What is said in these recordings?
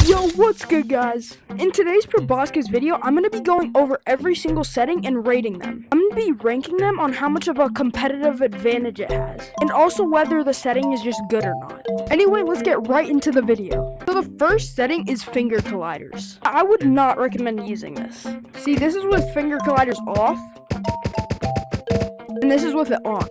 Yo, what's good guys? In today's Proboscis video, I'm going to be going over every single setting and rating them. I'm going to be ranking them on how much of a competitive advantage it has, and also whether the setting is just good or not. Anyway, let's get right into the video. So the first setting is finger colliders. I would not recommend using this. See, this is with finger colliders off, and this is with it on.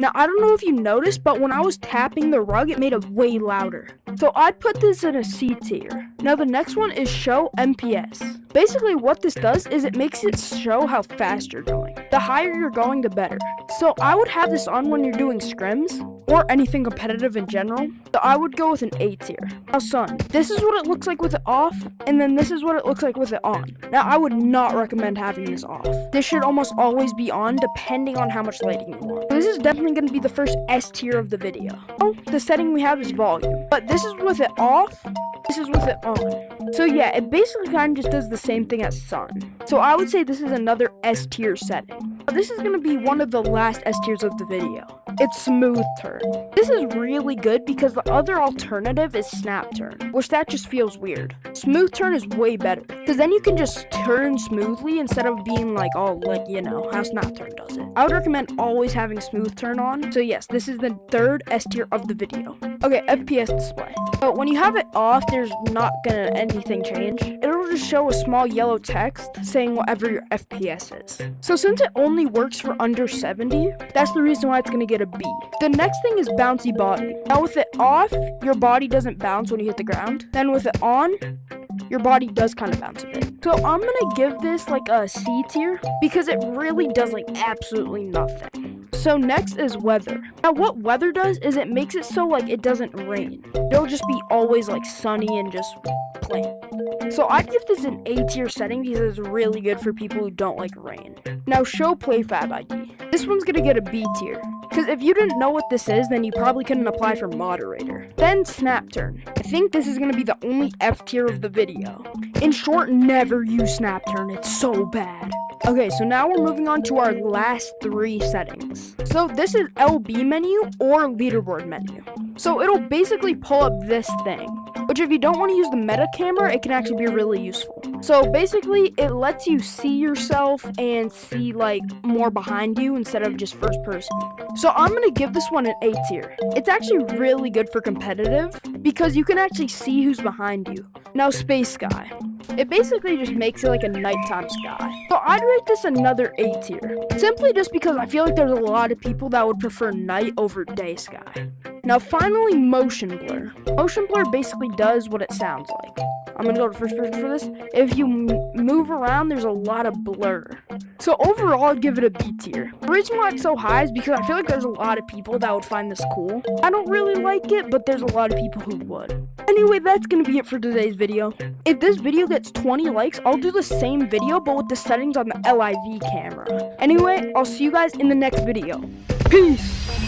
Now, I don't know if you noticed, but when I was tapping the rug, it made it way louder. So I'd put this in a C tier. Now, the next one is show MPS. Basically, what this does is it makes it show how fast you're going. The higher you're going, the better. So I would have this on when you're doing scrims, or anything competitive in general. So I would go with an A tier. Now, son, this is what it looks like with it off, and then this is what it looks like with it on. Now, I would not recommend having this off. This should almost always be on, depending on how much lighting you want. So this is definitely going to be the first S tier of the video. Oh, the setting we have is volume, but this is with it off, this is with it on. So yeah, it basically kind of just does the same thing as sun. So I would say this is another S tier setting. This is going to be one of the last S tiers of the video. It's smooth turn. This is really good because the other alternative is snap turn, which that just feels weird. Smooth turn is way better because then you can just turn smoothly instead of being like, oh, like, you know, how snap turn does it. I would recommend always having smooth turn on. So yes, this is the third S tier of the video. Okay, FPS display. So when you have it off, there's not gonna anything change. It'll just show a small yellow text saying whatever your FPS is. So since it only works for under 70, that's the reason why it's gonna get a B. The next thing is bouncy body. Now with it off, your body doesn't bounce when you hit the ground. Then with it on, your body does kind of bounce a bit. So I'm gonna give this like a C tier because it really does like absolutely nothing. So next is weather. Now what weather does is it makes it so like it doesn't rain. It'll just be always like sunny and just plain. So I'd give this an A tier setting because it's really good for people who don't like rain. Now show PlayFab ID. This one's gonna get a B tier. Because if you didn't know what this is, then you probably couldn't apply for moderator. Then snap turn. I think this is going to be the only F tier of the video. In short, never use snap turn. It's so bad. Okay, so now we're moving on to our last three settings. So this is LB menu or leaderboard menu. So it'll basically pull up this thing, which if you don't want to use the meta camera, it can actually be really useful. So basically, it lets you see yourself and see like more behind you instead of just first person. So I'm going to give this one an A tier. It's actually really good for competitive because you can actually see who's behind you. Now space sky. It basically just makes it like a nighttime sky. So I'd rate this another A tier. Simply just because I feel like there's a lot of people that would prefer night over day sky. Now finally, motion blur. Motion blur basically does what it sounds like. I'm gonna go to first person for this. If you move around, there's a lot of blur. So overall, I'd give it a B tier. The reason why it's so high is because I feel like there's a lot of people that would find this cool. I don't really like it, but there's a lot of people who would. Anyway, that's gonna be it for today's video. If this video gets 20 likes, I'll do the same video, but with the settings on the LIV camera. Anyway, I'll see you guys in the next video. Peace!